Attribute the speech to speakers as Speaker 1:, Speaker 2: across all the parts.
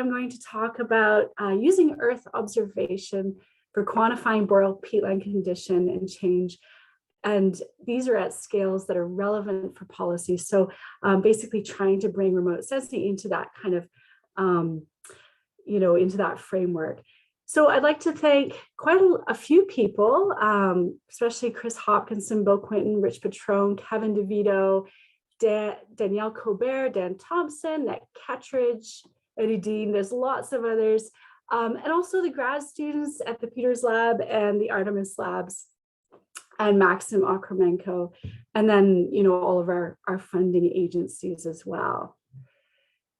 Speaker 1: I'm going to talk about using Earth observation for quantifying boreal peatland condition and change. And these are at scales that are relevant for policy. So basically trying to bring remote sensing into that kind of, into that framework. So I'd like to thank quite a few people, especially Chris Hopkinson, Bill Quinton, Rich Patrone, Kevin DeVito, Danielle Colbert, Dan Thompson, Nick Kettridge, Eddie Dean. There's lots of others. And also the grad students at the Peters Lab and the Artemis Labs, and Maxim Okremenko, and then all of our funding agencies as well.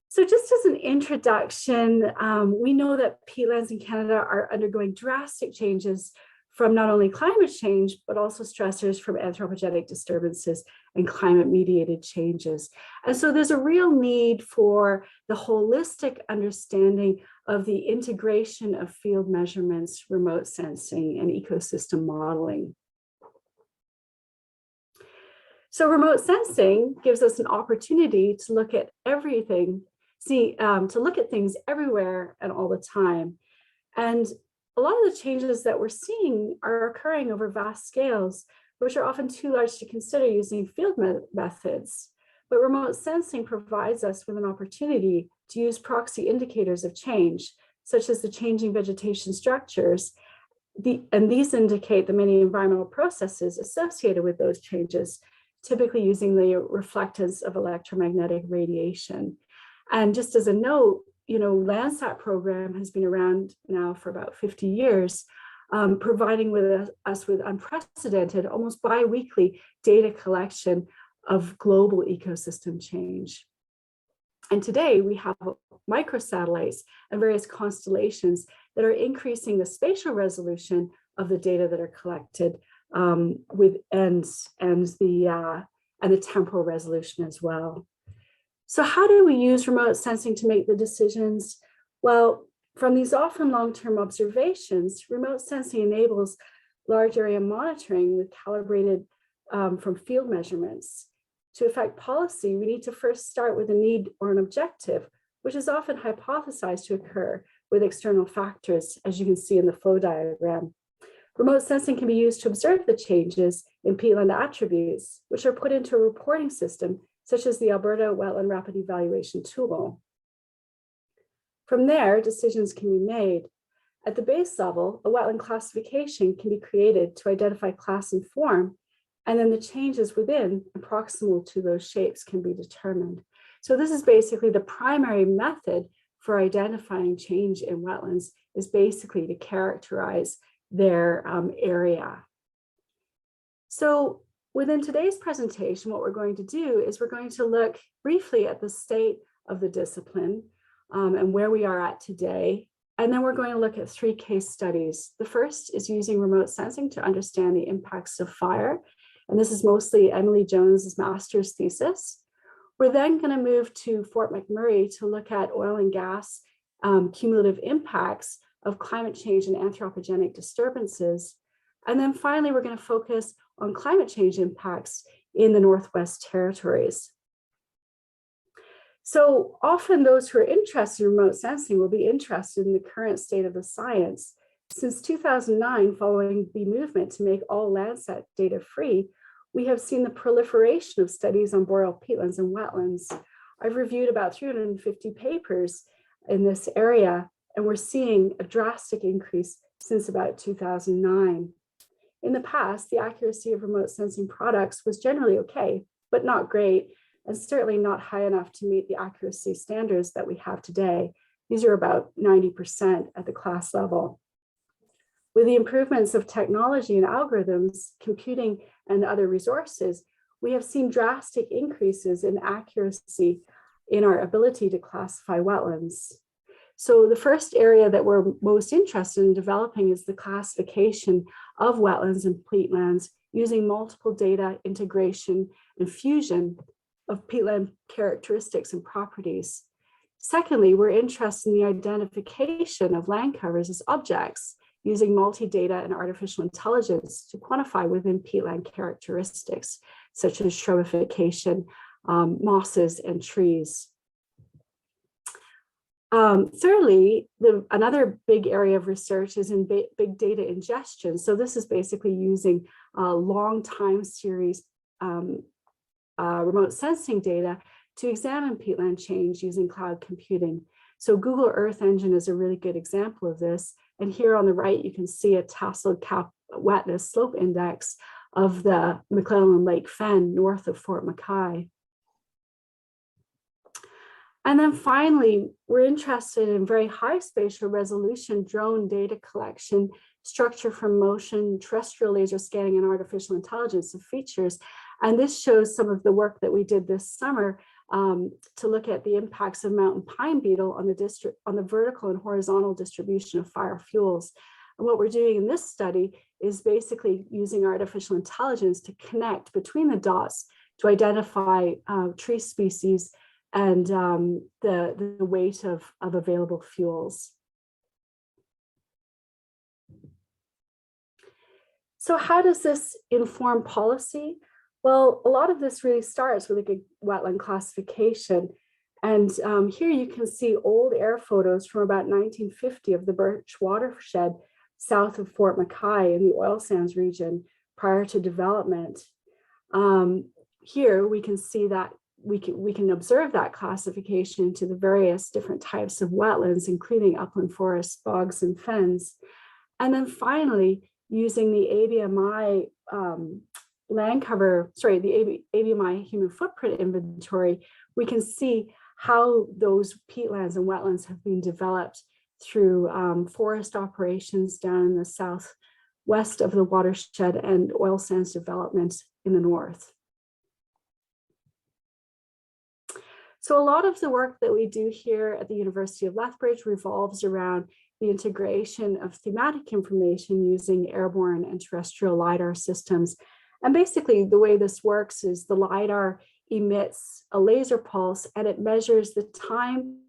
Speaker 1: So just as an introduction, we know that peatlands in Canada are undergoing drastic changes from not only climate change, but also stressors from anthropogenic disturbances and climate-mediated changes. And so there's a real need for the holistic understanding of the integration of field measurements, remote sensing, and ecosystem modeling. So remote sensing gives us an opportunity to look at everything, to look at things everywhere and all the time. And a lot of the changes that we're seeing are occurring over vast scales, which are often too large to consider using field methods. But remote sensing provides us with an opportunity to use proxy indicators of change, such as the changing vegetation structures. And these indicate the many environmental processes associated with those changes, typically using the reflectance of electromagnetic radiation. And just as a note, Landsat program has been around now for about 50 years, providing us with unprecedented, almost bi-weekly data collection of global ecosystem change. And today we have microsatellites and various constellations that are increasing the spatial resolution of the data that are collected, and the temporal resolution as well. So how do we use remote sensing to make the decisions? Well, from these often long-term observations, remote sensing enables large area monitoring with calibrated from field measurements. To affect policy, we need to first start with a need or an objective, which is often hypothesized to occur with external factors, as you can see in the flow diagram. Remote sensing can be used to observe the changes in peatland attributes, which are put into a reporting system, such as the Alberta Wetland Rapid Evaluation Tool. From there, decisions can be made. At the base level, a wetland classification can be created to identify class and form, and then the changes within and proximal to those shapes can be determined. So this is basically the primary method for identifying change in wetlands, is basically to characterize their area. So within today's presentation, what we're going to do is we're going to look briefly at the state of the discipline and where we are at today. And then we're going to look at 3 case studies. The first is using remote sensing to understand the impacts of fire. And this is mostly Emily Jones's master's thesis. We're then going to move to Fort McMurray to look at oil and gas cumulative impacts of climate change and anthropogenic disturbances. And then finally, we're going to focus on climate change impacts in the Northwest Territories. So often those who are interested in remote sensing will be interested in the current state of the science. Since 2009, following the movement to make all Landsat data free, we have seen the proliferation of studies on boreal peatlands and wetlands. I've reviewed about 350 papers in this area, and we're seeing a drastic increase since about 2009. In the past, the accuracy of remote sensing products was generally okay, but not great, and certainly not high enough to meet the accuracy standards that we have today. These are about 90% at the class level. With the improvements of technology and algorithms, computing, and other resources, we have seen drastic increases in accuracy in our ability to classify wetlands. So the first area that we're most interested in developing is the classification of wetlands and peatlands using multiple data integration and fusion of peatland characteristics and properties. Secondly, we're interested in the identification of land covers as objects using multi-data and artificial intelligence to quantify within peatland characteristics, such as shrubbification, mosses, and trees. Thirdly, another big area of research is in big data ingestion. So this is basically using long time series remote sensing data to examine peatland change using cloud computing. So Google Earth Engine is a really good example of this. And here on the right, you can see a tasseled cap wetness slope index of the McClellan Lake Fen north of Fort McKay. And then finally, we're interested in very high spatial resolution drone data collection, structure from motion, terrestrial laser scanning, and artificial intelligence of features. And this shows some of the work that we did this summer to look at the impacts of mountain pine beetle on the vertical and horizontal distribution of fire fuels. And what we're doing in this study is basically using artificial intelligence to connect between the dots to identify tree species and the weight of available fuels. So how does this inform policy? Well, a lot of this really starts with a good wetland classification. And here you can see old air photos from about 1950 of the Birch watershed south of Fort McKay in the oil sands region prior to development. Here we can see that we can observe that classification to the various different types of wetlands, including upland forests, bogs, and fens. And then finally, using the ABMI the ABMI human footprint inventory, we can see how those peatlands and wetlands have been developed through forest operations down in the southwest of the watershed and oil sands development in the north. So a lot of the work that we do here at the University of Lethbridge revolves around the integration of thematic information using airborne and terrestrial LiDAR systems. And basically the way this works is the LiDAR emits a laser pulse and it measures the time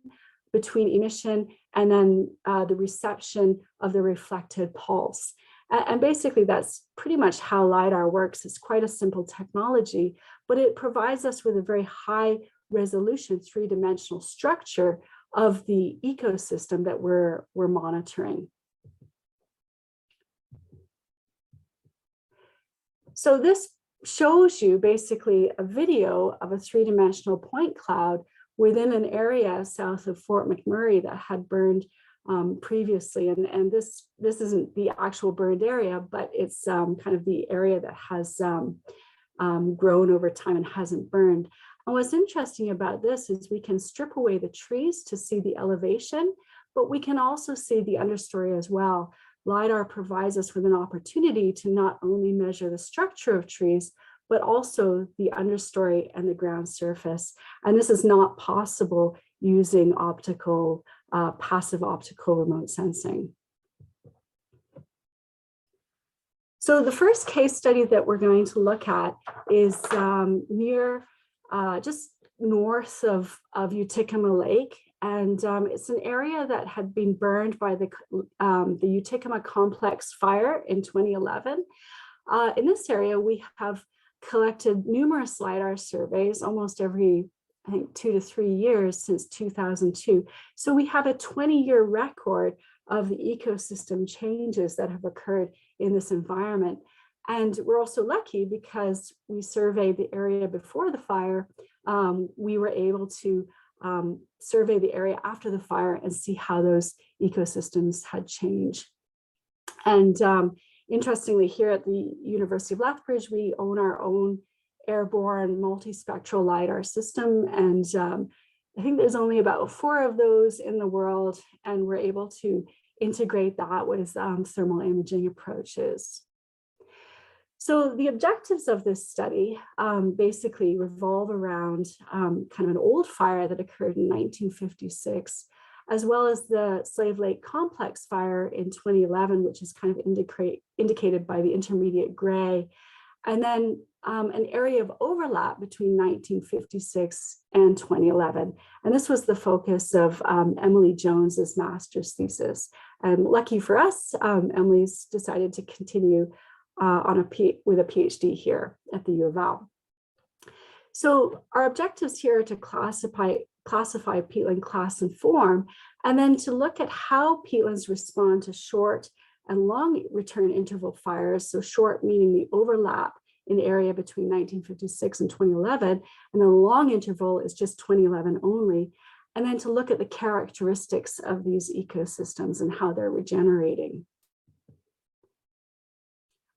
Speaker 1: between emission and then the reception of the reflected pulse. And basically that's pretty much how LiDAR works. It's quite a simple technology, but it provides us with a very high resolution three-dimensional structure of the ecosystem that we're monitoring. So this shows you basically a video of a three-dimensional point cloud within an area south of Fort McMurray that had burned previously. And this isn't the actual burned area, but it's kind of the area that has grown over time and hasn't burned. And what's interesting about this is we can strip away the trees to see the elevation, but we can also see the understory as well. LiDAR provides us with an opportunity to not only measure the structure of trees, but also the understory and the ground surface. And this is not possible using passive optical remote sensing. So the first case study that we're going to look at is near just north of Uticuma Lake. And it's an area that had been burned by the Uticuma Complex fire in 2011. In this area, we have collected numerous LiDAR surveys almost every, I think, 2 to 3 years since 2002. So we have a 20-year record of the ecosystem changes that have occurred in this environment. And we're also lucky because we surveyed the area before the fire. We were able to survey the area after the fire and see how those ecosystems had changed. And interestingly, here at the University of Lethbridge, we own our own airborne multispectral LiDAR system. And I think there's only about 4 of those in the world, and we're able to integrate that with thermal imaging approaches. So the objectives of this study basically revolve around kind of an old fire that occurred in 1956, as well as the Slave Lake Complex fire in 2011, which is kind of indicated by the intermediate gray, and then an area of overlap between 1956 and 2011. And this was the focus of Emily Jones's master's thesis. And lucky for us, Emily's decided to continue with a PhD here at the U of L. So our objectives here are to classify classify peatland class and form, and then to look at how peatlands respond to short and long return interval fires. So short meaning the overlap in area between 1956 and 2011, and the long interval is just 2011 only. And then to look at the characteristics of these ecosystems and how they're regenerating.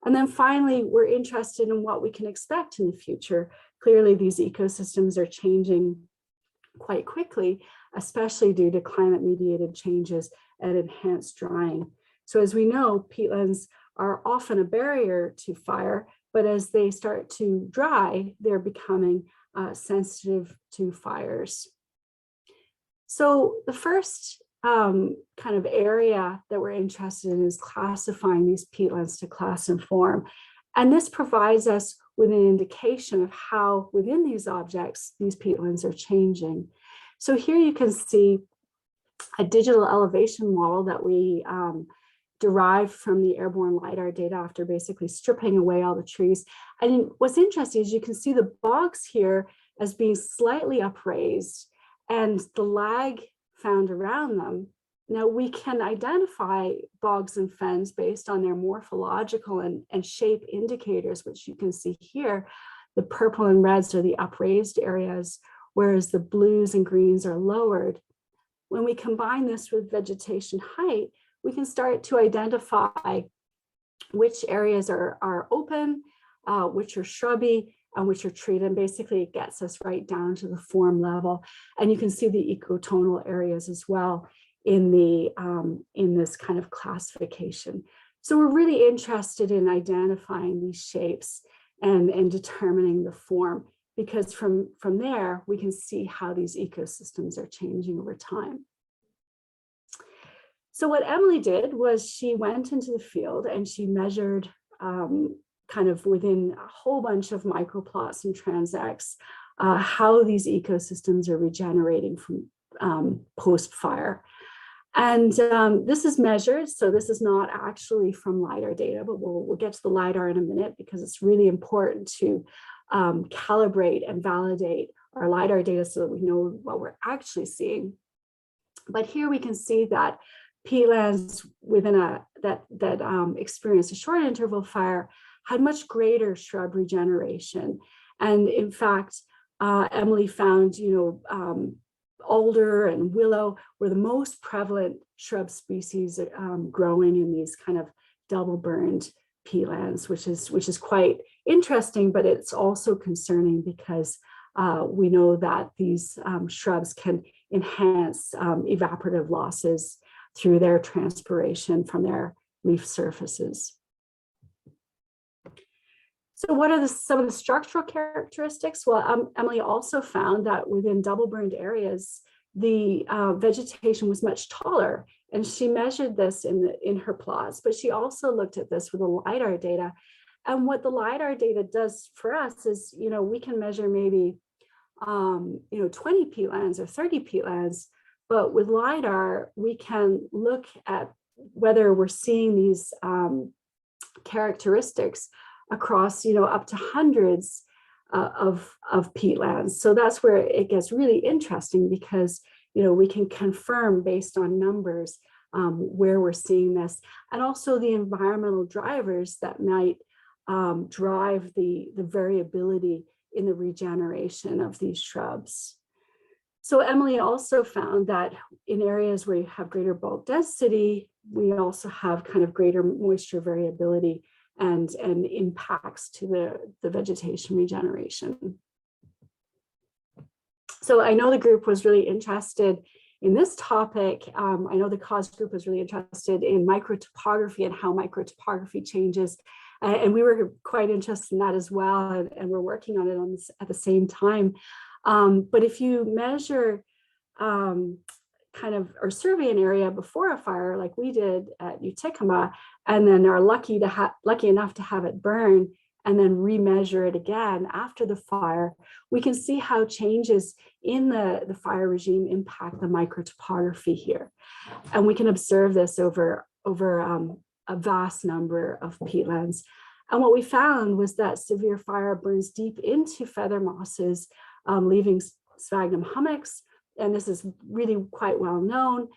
Speaker 1: And then finally, we're interested in what we can expect in the future. Clearly, these ecosystems are changing quite quickly, especially due to climate-mediated changes and enhanced drying. So as we know, peatlands are often a barrier to fire, but as they start to dry, they're becoming sensitive to fires. So the first kind of area that we're interested in is classifying these peatlands to class and form. And this provides us with an indication of how within these objects, these peatlands are changing. So here you can see a digital elevation model that we derived from the airborne LiDAR data after basically stripping away all the trees. And what's interesting is you can see the bogs here as being slightly upraised and the lag found around them. Now we can identify bogs and fens based on their morphological and shape indicators, which you can see here. The purple and reds are the upraised areas, whereas the blues and greens are lowered. When we combine this with vegetation height, we can start to identify which areas are open, which are shrubby, and which are treated. And basically it gets us right down to the form level. And you can see the ecotonal areas as well in this kind of classification. So we're really interested in identifying these shapes and determining the form, because from there we can see how these ecosystems are changing over time. So what Emily did was she went into the field and she measured kind of within a whole bunch of microplots and transects how these ecosystems are regenerating from post-fire. And this is measured, so this is not actually from LiDAR data, but we'll get to the LiDAR in a minute because it's really important to calibrate and validate our LiDAR data so that we know what we're actually seeing. But here we can see that peatlands within that experienced a short interval fire had much greater shrub regeneration. And in fact, Emily found, alder and willow were the most prevalent shrub species growing in these kind of double burned peatlands, which is quite interesting, but it's also concerning because we know that these shrubs can enhance evaporative losses through their transpiration from their leaf surfaces. So what are some of the structural characteristics? Well, Emily also found that within double burned areas, the vegetation was much taller, and she measured this in her plots, but she also looked at this with the LiDAR data. And what the LiDAR data does for us is, we can measure maybe, 20 peatlands or 30 peatlands, but with LiDAR, we can look at whether we're seeing these characteristics across, up to hundreds of peatlands. So that's where it gets really interesting because, we can confirm based on numbers where we're seeing this, and also the environmental drivers that might drive the variability in the regeneration of these shrubs. So Emily also found that in areas where you have greater bulk density, we also have kind of greater moisture variability and impacts to the vegetation regeneration. So I know the group was really interested in this topic. I know the CAWS group was really interested in microtopography and how microtopography changes. And we were quite interested in that as well. And we're working on it at the same time. But if you measure or survey an area before a fire, like we did at Uticuma, and then are lucky enough to have it burn, and then remeasure it again after the fire, we can see how changes in the fire regime impact the microtopography here. And we can observe this over a vast number of peatlands. And what we found was that severe fire burns deep into feather mosses, leaving sphagnum hummocks, and this is really quite well known,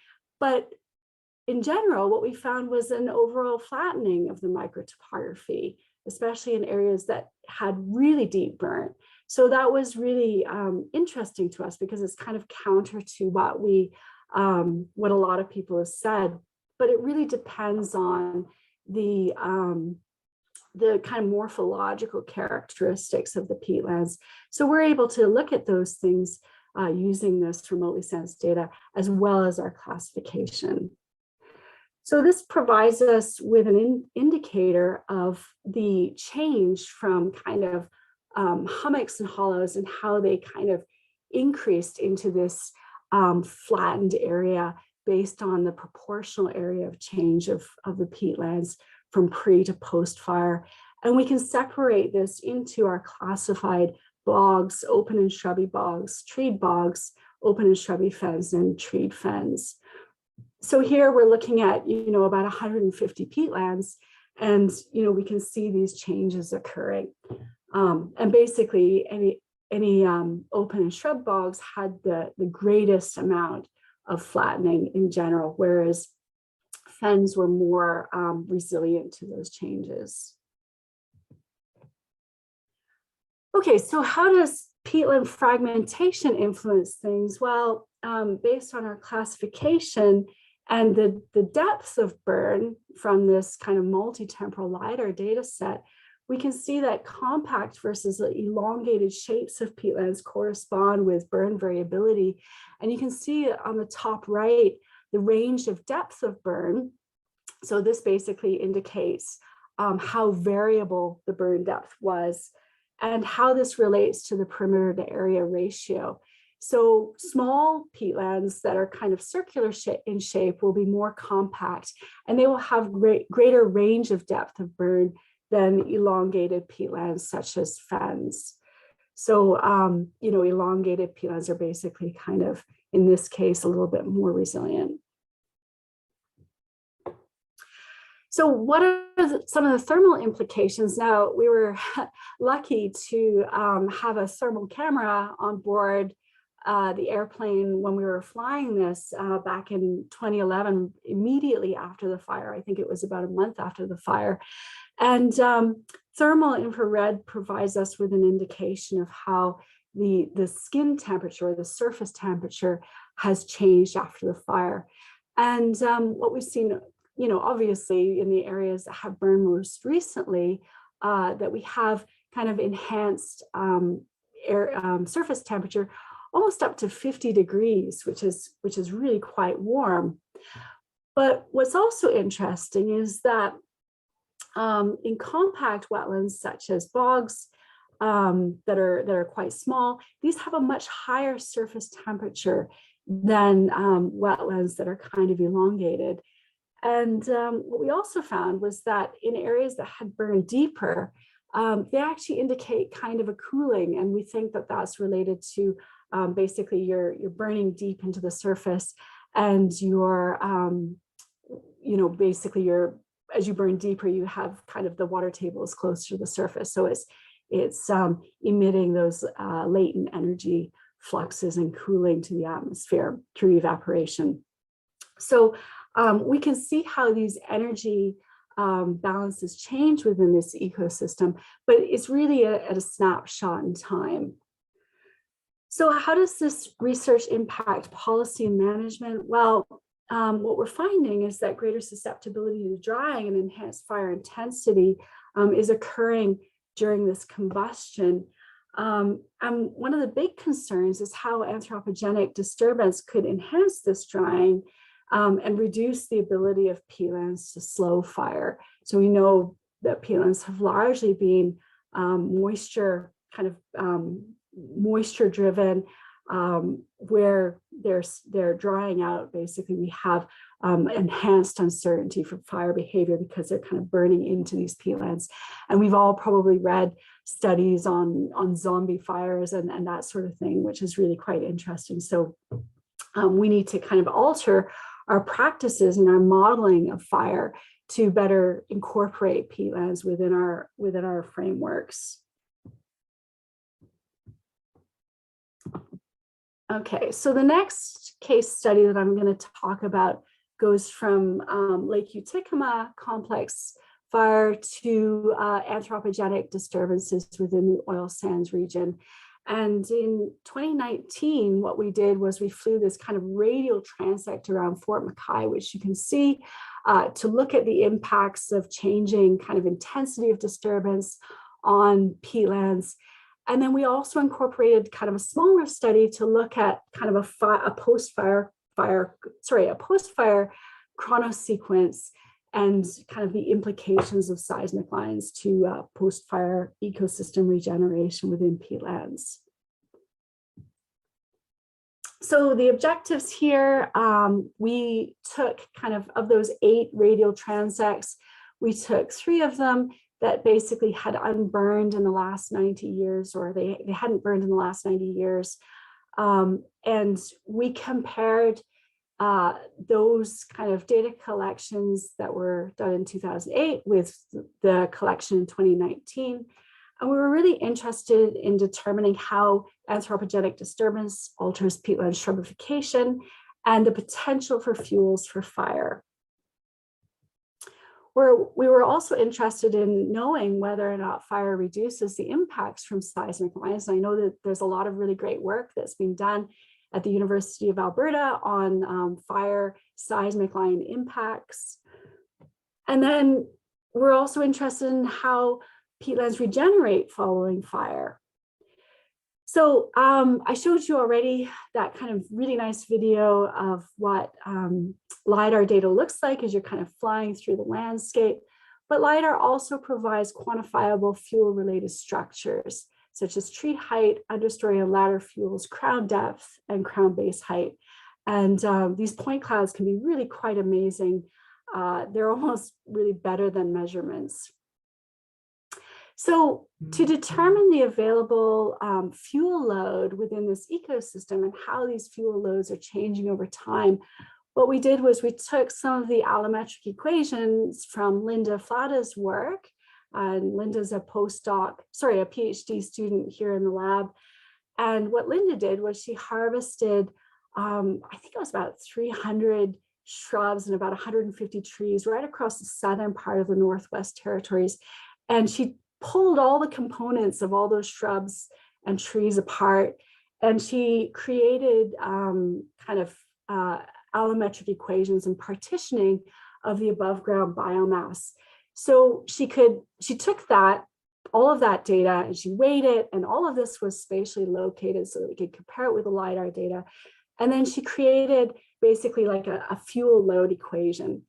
Speaker 1: but in general, what we found was an overall flattening of the microtopography, especially in areas that had really deep burn. So that was really interesting to us because it's kind of counter to what what a lot of people have said, but it really depends on the kind of morphological characteristics of the peatlands. So we're able to look at those things using this remotely sensed data as well as our classification. So this provides us with an indicator of the change from kind of hummocks and hollows and how they kind of increased into this flattened area based on the proportional area of change of the peatlands from pre to post fire. And we can separate this into our classified bogs, open and shrubby bogs, treed bogs, open and shrubby fens, and treed fens. So here we're looking at, about 150 peatlands, and, we can see these changes occurring. And basically any open and shrub bogs had the greatest amount of flattening in general, whereas fens were more resilient to those changes. Okay, so how does peatland fragmentation influence things? Well, based on our classification and the depth of burn from this kind of multi-temporal LiDAR data set, we can see that compact versus elongated shapes of peatlands correspond with burn variability. And you can see on the top right, the range of depth of burn. So this basically indicates how variable the burn depth was and how this relates to the perimeter to area ratio. So small peatlands that are kind of circular in shape will be more compact, and they will have greater range of depth of burn than elongated peatlands such as fens. So, elongated peatlands are basically kind of, in this case, a little bit more resilient. So what are some of the thermal implications? Now, we were lucky to have a thermal camera on board the airplane when we were flying this back in 2011, immediately after the fire. I think it was about a month after the fire. And thermal infrared provides us with an indication of how the skin temperature, or the surface temperature, has changed after the fire. And what we've seen, obviously in the areas that have burned most recently, that we have kind of enhanced surface temperature almost up to 50 degrees, which is really quite warm. But what's also interesting is that in compact wetlands such as bogs that are quite small, these have a much higher surface temperature than wetlands that are kind of elongated. And what we also found was that in areas that had burned deeper, they actually indicate kind of a cooling, and we think that that's related to basically you're burning deep into the surface, and you're basically as you burn deeper, you have kind of the water table is closer to the surface, so it's emitting those latent energy fluxes and cooling to the atmosphere through evaporation. So we can see how these energy balances change within this ecosystem, but it's really at a snapshot in time. So how does this research impact policy and management? Well, what we're finding is that greater susceptibility to drying and enhanced fire intensity is occurring during this combustion. And one of the big concerns is how anthropogenic disturbance could enhance this drying and reduce the ability of peatlands to slow fire. So we know that peatlands have largely been moisture driven, where they're drying out. Basically, we have enhanced uncertainty for fire behavior because they're kind of burning into these peatlands. And we've all probably read studies on zombie fires and that sort of thing, which is really quite interesting. So we need to kind of alter our practices and our modeling of fire to better incorporate peatlands within our frameworks. Okay, so the next case study that I'm going to talk about goes from Lake Uticuma complex fire to anthropogenic disturbances within the oil sands region. And in 2019, what we did was we flew this kind of radial transect around Fort McKay, which you can see, to look at the impacts of changing kind of intensity of disturbance on peatlands. And then we also incorporated kind of a smaller study to look at kind of a post-fire chronosequence and kind of the implications of seismic lines to post-fire ecosystem regeneration within peatlands. So the objectives here, we took kind of those 8 radial transects, we took 3 of them that basically had unburned in the last 90 years, or they hadn't burned in the last 90 years. And we compared those kind of data collections that were done in 2008 with the collection in 2019. And we were really interested in determining how anthropogenic disturbance alters peatland shrubbification and the potential for fuels for fire. We were also interested in knowing whether or not fire reduces the impacts from seismic lines. And I know that there's a lot of really great work that's been done at the University of Alberta on fire seismic line impacts. And then we're also interested in how peatlands regenerate following fire. So I showed you already that kind of really nice video of what LiDAR data looks like as you're kind of flying through the landscape. But LiDAR also provides quantifiable fuel-related structures, such as tree height, understory and ladder fuels, crown depth, and crown base height. And these point clouds can be really quite amazing. They're almost really better than measurements. So to determine the available fuel load within this ecosystem and how these fuel loads are changing over time, what we did was we took some of the allometric equations from Linda Flada's work. And Linda's a PhD student here in the lab. And what Linda did was she harvested, I think it was about 300 shrubs and about 150 trees right across the southern part of the Northwest Territories. And she pulled all the components of all those shrubs and trees apart, and she created kind of allometric equations and partitioning of the above ground biomass. So she took all of that data and she weighed it, and all of this was spatially located so that we could compare it with the LiDAR data. And then she created basically like a fuel load equation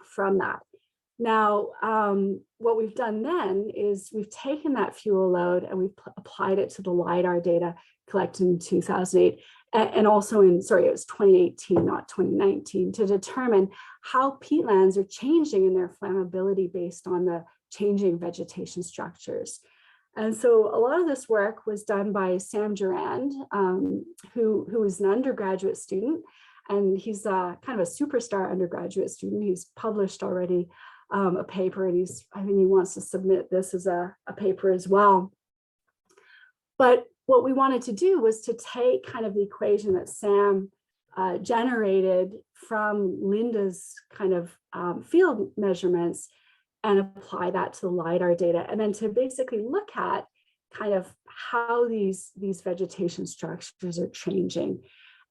Speaker 1: from that. Now, what we've done then is we've taken that fuel load and we've applied it to the LiDAR data collected in 2008 and also it was 2018, not 2019, to determine how peatlands are changing in their flammability based on the changing vegetation structures. And so a lot of this work was done by Sam Durand, who is an undergraduate student, and he's kind of a superstar undergraduate student. He's published already a paper, and I think he wants to submit this as a paper as well. But what we wanted to do was to take kind of the equation that Sam generated from Linda's kind of field measurements and apply that to the LiDAR data, and then to basically look at kind of how these vegetation structures are changing.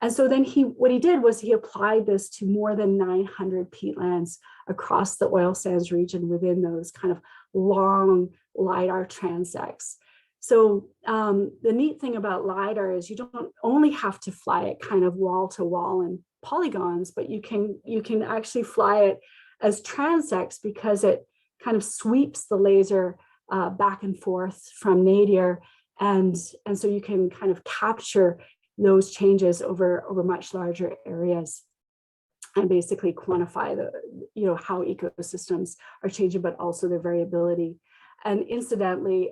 Speaker 1: And so then what he did was he applied this to more than 900 peatlands across the oil sands region within those kind of long LiDAR transects. So the neat thing about LiDAR is you don't only have to fly it kind of wall to wall in polygons, but you can actually fly it as transects because it kind of sweeps the laser back and forth from nadir. And so you can kind of capture those changes over much larger areas and basically quantify how ecosystems are changing, but also their variability. And incidentally,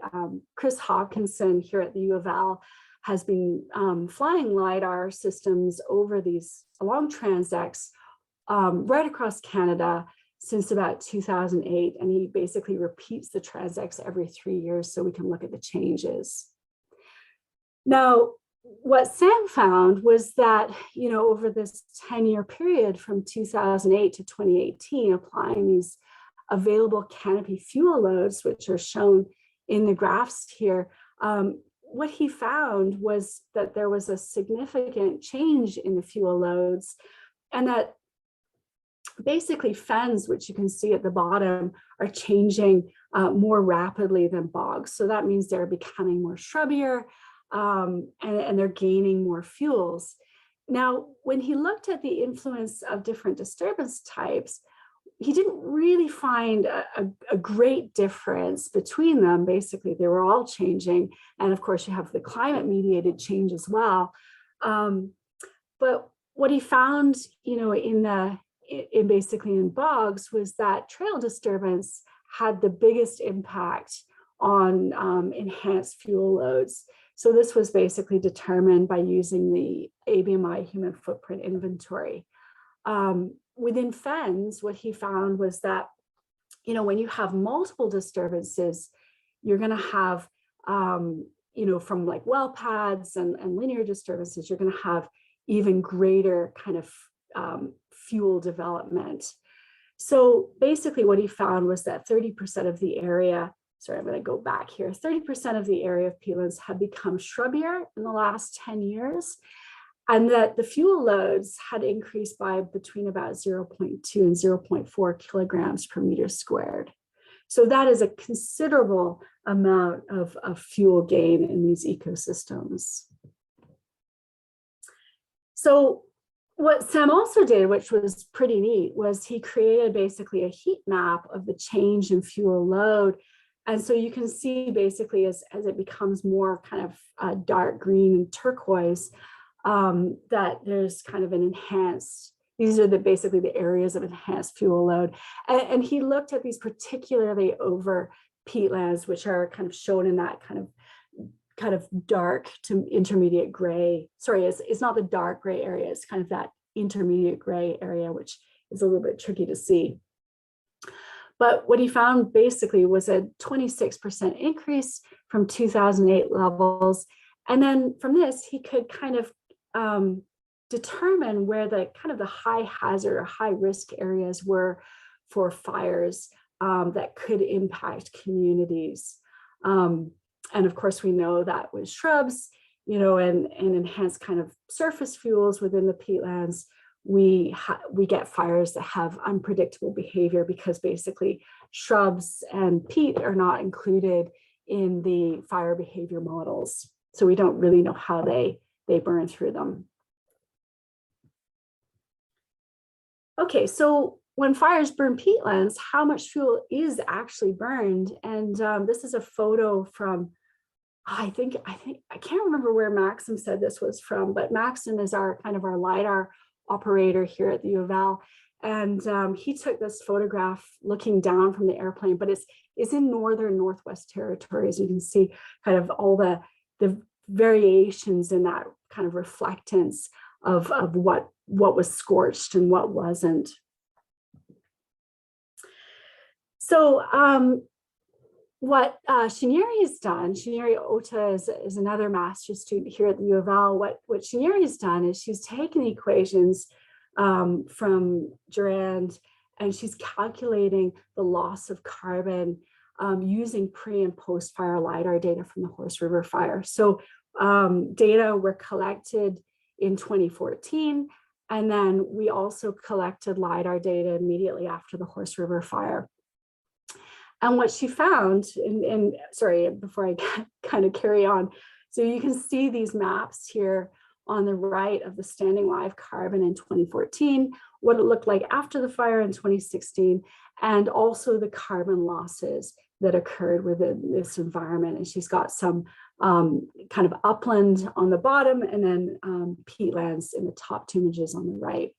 Speaker 1: Chris Hawkinson here at the U of L has been flying LiDAR systems over these long transects right across Canada since about 2008. And he basically repeats the transects every 3 years so we can look at the changes. Now, what Sam found was that, over this 10-year period from 2008 to 2018, applying these available canopy fuel loads, which are shown in the graphs here, what he found was that there was a significant change in the fuel loads, and that basically fens, which you can see at the bottom, are changing more rapidly than bogs. So that means they're becoming more shrubbier, and they're gaining more fuels. Now, when he looked at the influence of different disturbance types, he didn't really find a great difference between them. Basically, they were all changing. And of course, you have the climate mediated change as well. But what he found, basically in bogs, was that trail disturbance had the biggest impact on enhanced fuel loads. So this was basically determined by using the ABMI human footprint inventory. Within fens, what he found was that, when you have multiple disturbances, you're going to have, from like well pads and linear disturbances, you're going to have even greater kind of fuel development. So basically what he found was that 30% of the area, I'm going to go back here, 30% of the area of peatlands had become shrubbier in the last 10 years. And that the fuel loads had increased by between about 0.2 and 0.4 kilograms per meter squared. So that is a considerable amount of fuel gain in these ecosystems. So what Sam also did, which was pretty neat, was he created basically a heat map of the change in fuel load. And so you can see basically as it becomes more kind of dark green and turquoise, that there's kind of an enhanced, these are basically the areas of enhanced fuel load. And he looked at these particularly over peatlands, which are kind of shown in that kind of dark to intermediate gray. Sorry, it's not the dark gray area, it's kind of that intermediate gray area, which is a little bit tricky to see. But what he found basically was a 26% increase from 2008 levels. And then from this, he could kind of determine where the kind of the high hazard or high risk areas were for fires that could impact communities. And of course, we know that with shrubs, and enhanced kind of surface fuels within the peatlands, we get fires that have unpredictable behavior because basically shrubs and peat are not included in the fire behavior models. So we don't really know how they burn through them. Okay, so when fires burn peatlands, how much fuel is actually burned? And this is a photo from, I can't remember where Maxim said this was from, but Maxim is our LiDAR operator here at the U of L. And he took this photograph looking down from the airplane, but it's in northern Northwest Territories. You can see kind of all the variations in that kind of reflectance of what was scorched and what wasn't. So what Shinyeri has done, Shinyeri Ota is another master's student here at the U of L. What Shinyeri has done is she's taken the equations from Durand, and she's calculating the loss of carbon using pre and post fire LiDAR data from the Horse River fire. So data were collected in 2014, and then we also collected LiDAR data immediately after the Horse River fire. And what she found, and sorry, before I kind of carry on, so you can see these maps here on the right of the standing live carbon in 2014, what it looked like after the fire in 2016, and also the carbon losses that occurred within this environment. And she's got some kind of upland on the bottom and then peatlands in the top two images on the right.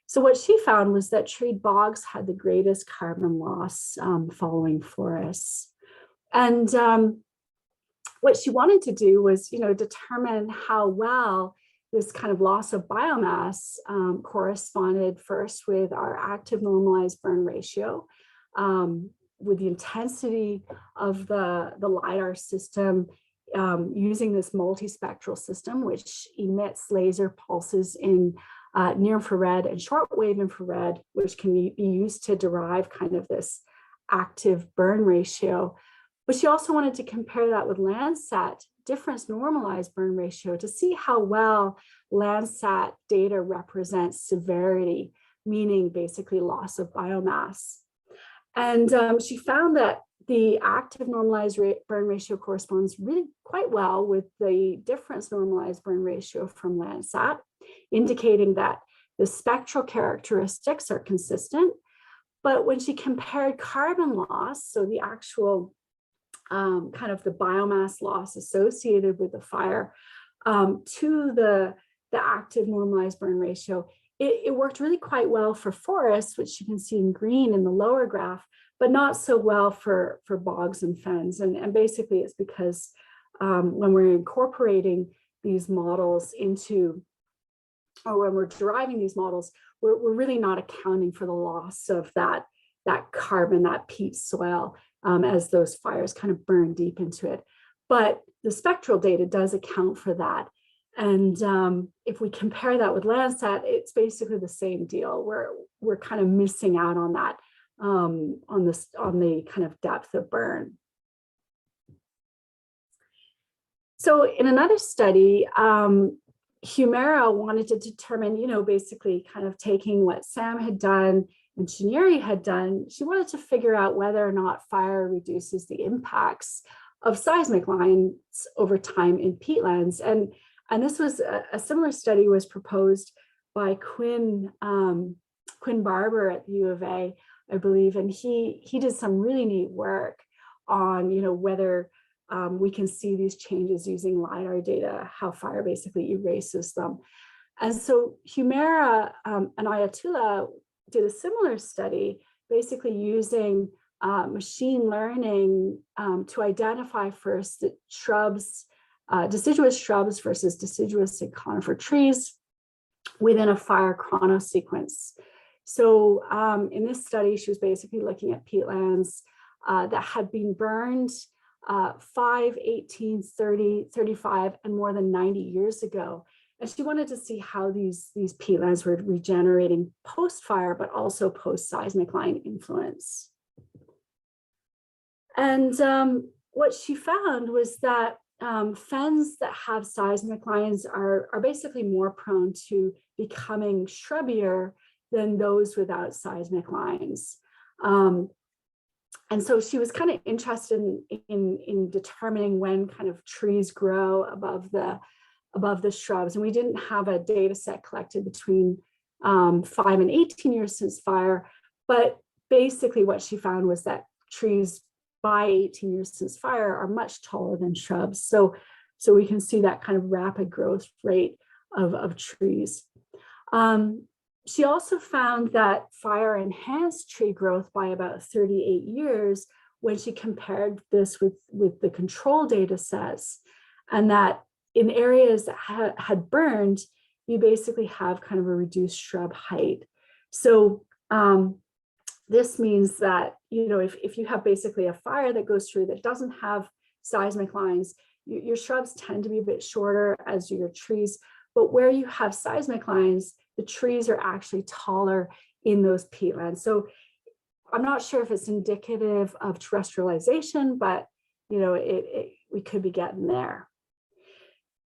Speaker 1: So what she found was that treed bogs had the greatest carbon loss following forests. And what she wanted to do was, determine how well this kind of loss of biomass corresponded first with our active normalized burn ratio, with the intensity of the LiDAR system using this multispectral system, which emits laser pulses in near infrared and shortwave infrared, which can be used to derive kind of this active burn ratio. But she also wanted to compare that with Landsat difference normalized burn ratio to see how well Landsat data represents severity, meaning basically loss of biomass. And she found that the active normalized burn ratio corresponds really quite well with the difference normalized burn ratio from Landsat, indicating that the spectral characteristics are consistent. But when she compared carbon loss, so the actual kind of the biomass loss associated with the fire, to the active normalized burn ratio, it worked really quite well for forests, which you can see in green in the lower graph, but not so well for bogs and fens. And basically it's because when we're incorporating these models into, or when we're deriving these models, we're really not accounting for the loss of that carbon, that peat soil, as those fires kind of burn deep into it. But the spectral data does account for that. And if we compare that with Landsat, it's basically the same deal. We're kind of missing out on that, on the kind of depth of burn. So in another study, Humera wanted to determine, basically kind of taking what Sam had done and Chinieri had done, she wanted to figure out whether or not fire reduces the impacts of seismic lines over time in peatlands. And this was a similar study was proposed by Quinn Barber at the U of A, I believe, and he did some really neat work on whether we can see these changes using LiDAR data, how fire basically erases them. And so Humera and Ayatullah did a similar study, basically using machine learning to identify first the shrubs, deciduous shrubs versus deciduous and conifer trees within a fire chronosequence. So in this study, she was basically looking at peatlands that had been burned 5, 18, 30, 35, and more than 90 years ago. And she wanted to see how these peatlands were regenerating post-fire, but also post-seismic line influence. And what she found was that fens that have seismic lines are basically more prone to becoming shrubbier than those without seismic lines. And so she was kind of interested in determining when kind of trees grow above the shrubs. And we didn't have a data set collected between 5 and 18 years since fire, but basically what she found was that trees by 18 years since fire are much taller than shrubs. So we can see that kind of rapid growth rate of trees. She also found that fire enhanced tree growth by about 38 years when she compared this with the control data sets, and that in areas that had burned, you basically have kind of a reduced shrub height. So this means that, if you have basically a fire that goes through that doesn't have seismic lines, your shrubs tend to be a bit shorter as do your trees. But where you have seismic lines, the trees are actually taller in those peatlands. So I'm not sure if it's indicative of terrestrialization, but we could be getting there.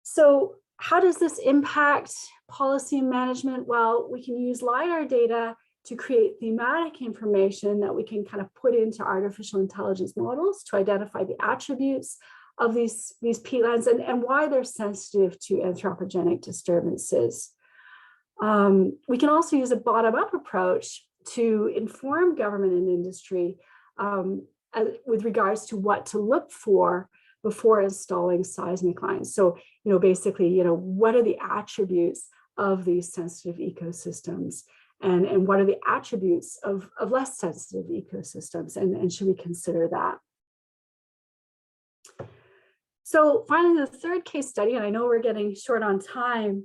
Speaker 1: So how does this impact policy and management? Well, we can use LiDAR data to create thematic information that we can kind of put into artificial intelligence models to identify the attributes of these peatlands and why they're sensitive to anthropogenic disturbances. We can also use a bottom-up approach to inform government and industry with regards to what to look for before installing seismic lines. So, basically, what are the attributes of these sensitive ecosystems, and what are the attributes of less sensitive ecosystems, and should we consider that? So finally, the third case study, and I know we're getting short on time,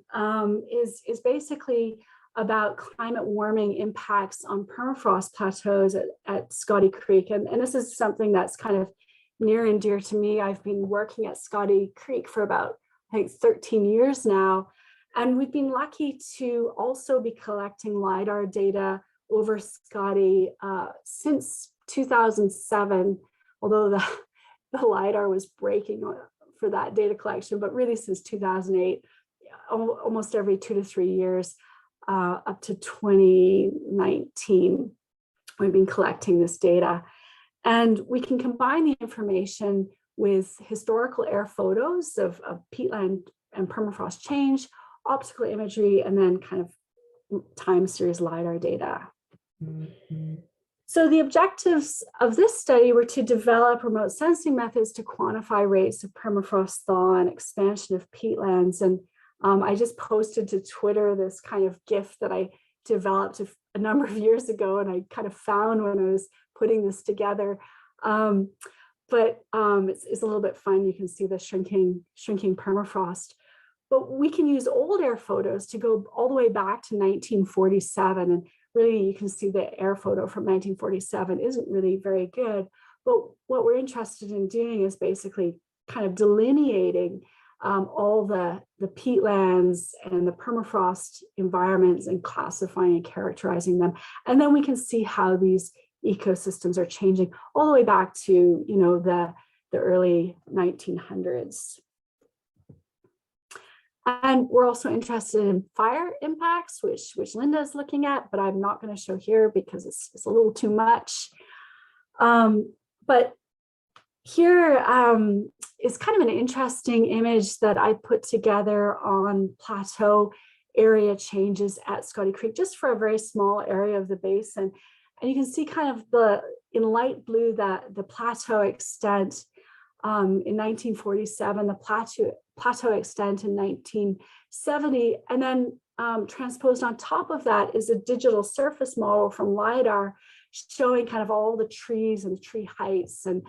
Speaker 1: is basically about climate warming impacts on permafrost plateaus at Scotty Creek. And this is something that's kind of near and dear to me. I've been working at Scotty Creek for about, I think, 13 years now. And we've been lucky to also be collecting LiDAR data over Scotty since 2007, although the LiDAR was breaking for that data collection, but really since 2008, almost every 2 to 3 years, up to 2019, we've been collecting this data. And we can combine the information with historical air photos of peatland and permafrost change, optical imagery, and then kind of time series LiDAR data. So the objectives of this study were to develop remote sensing methods to quantify rates of permafrost thaw and expansion of peatlands. And I just posted to Twitter this kind of GIF that I developed a number of years ago, and I kind of found when I was putting this together. But it's a little bit fun. You can see the shrinking permafrost. But we can use old air photos to go all the way back to 1947. And really, you can see the air photo from 1947 isn't really very good. But what we're interested in doing is basically kind of delineating all the peatlands and the permafrost environments and classifying and characterizing them. And then we can see how these ecosystems are changing all the way back to, you know, the early 1900s. And we're also interested in fire impacts, which Linda is looking at, but I'm not going to show here because it's a little too much. But here is kind of an interesting image that I put together on plateau area changes at Scotty Creek, just for a very small area of the basin. And you can see kind of in light blue, that the plateau extent in 1947, the plateau extent in 1970, and then transposed on top of that is a digital surface model from LiDAR showing kind of all the trees and tree heights and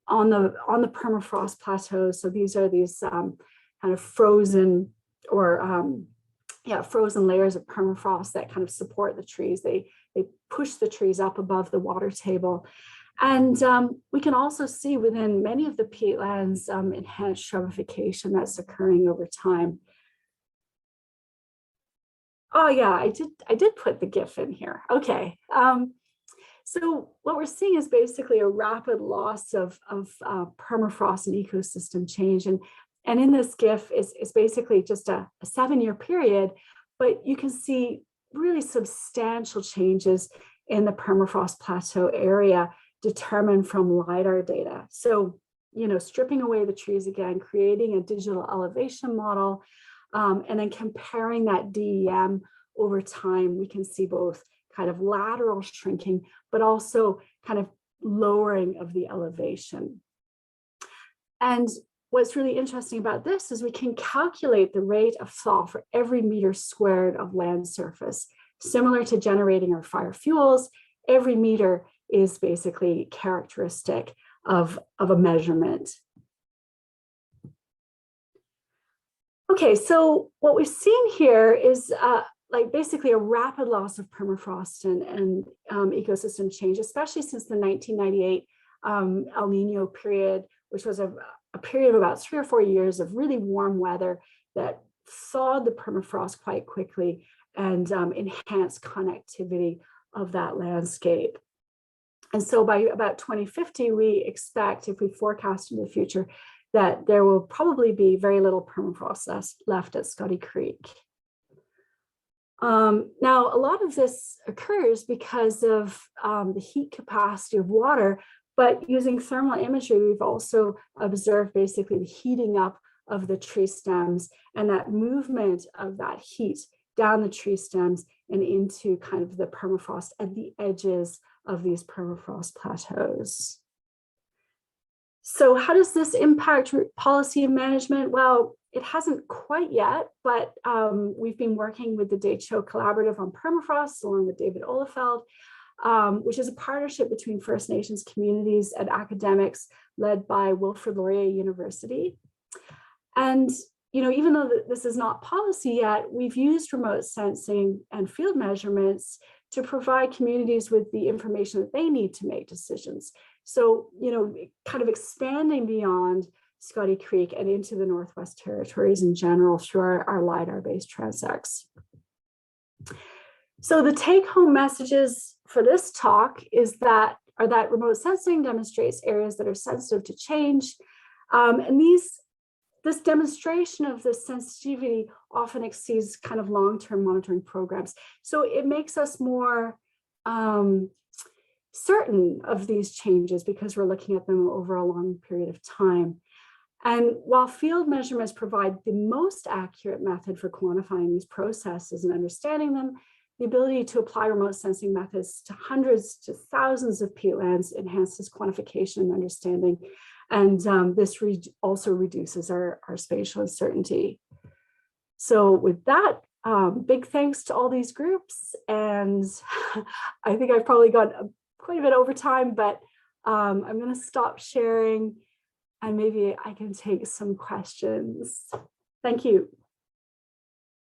Speaker 1: on the permafrost plateaus. So these are these kind of frozen or frozen layers of permafrost that kind of support the trees. They push the trees up above the water table. And we can also see within many of the peatlands enhanced shrubbification that's occurring over time. Oh yeah, I did put the GIF in here. Okay. So what we're seeing is basically a rapid loss of permafrost and ecosystem change. And in this GIF is basically just a 7-year period, but you can see really substantial changes in the permafrost plateau area determined from LiDAR data. So, you know, stripping away the trees again, creating a digital elevation model, and then comparing that DEM over time, we can see both kind of lateral shrinking, but also kind of lowering of the elevation. And what's really interesting about this is we can calculate the rate of thaw for every meter squared of land surface. Similar to generating our fire fuels, every meter is basically characteristic of a measurement. Okay, so what we've seen here is like basically a rapid loss of permafrost and ecosystem change, especially since the 1998 El Nino period, which was a period of about 3 or 4 years of really warm weather that thawed the permafrost quite quickly and enhanced connectivity of that landscape. And so by about 2050, we expect, if we forecast in the future, that there will probably be very little permafrost left at Scotty Creek. Now, a lot of this occurs because of the heat capacity of water, but using thermal imagery, we've also observed basically the heating up of the tree stems and that movement of that heat down the tree stems and into kind of the permafrost at the edges of these permafrost plateaus. So how does this impact policy and management? Well, it hasn't quite yet, but we've been working with the Decho Collaborative on Permafrost along with David Olefeld, which is a partnership between First Nations communities and academics led by Wilfrid Laurier University. And you know, even though this is not policy yet, we've used remote sensing and field measurements to provide communities with the information that they need to make decisions. So, kind of expanding beyond Scotty Creek and into the Northwest Territories in general through our LiDAR-based transects. So the take-home messages for this talk are that remote sensing demonstrates areas that are sensitive to change. And this demonstration of this sensitivity often exceeds kind of long-term monitoring programs. So it makes us more certain of these changes because we're looking at them over a long period of time. And while field measurements provide the most accurate method for quantifying these processes and understanding them, the ability to apply remote sensing methods to hundreds to thousands of peatlands enhances quantification and understanding. And this also reduces our spatial uncertainty. So with that, big thanks to all these groups. And I think I've probably got quite a bit over time, but I'm going to stop sharing and maybe I can take some questions. Thank you.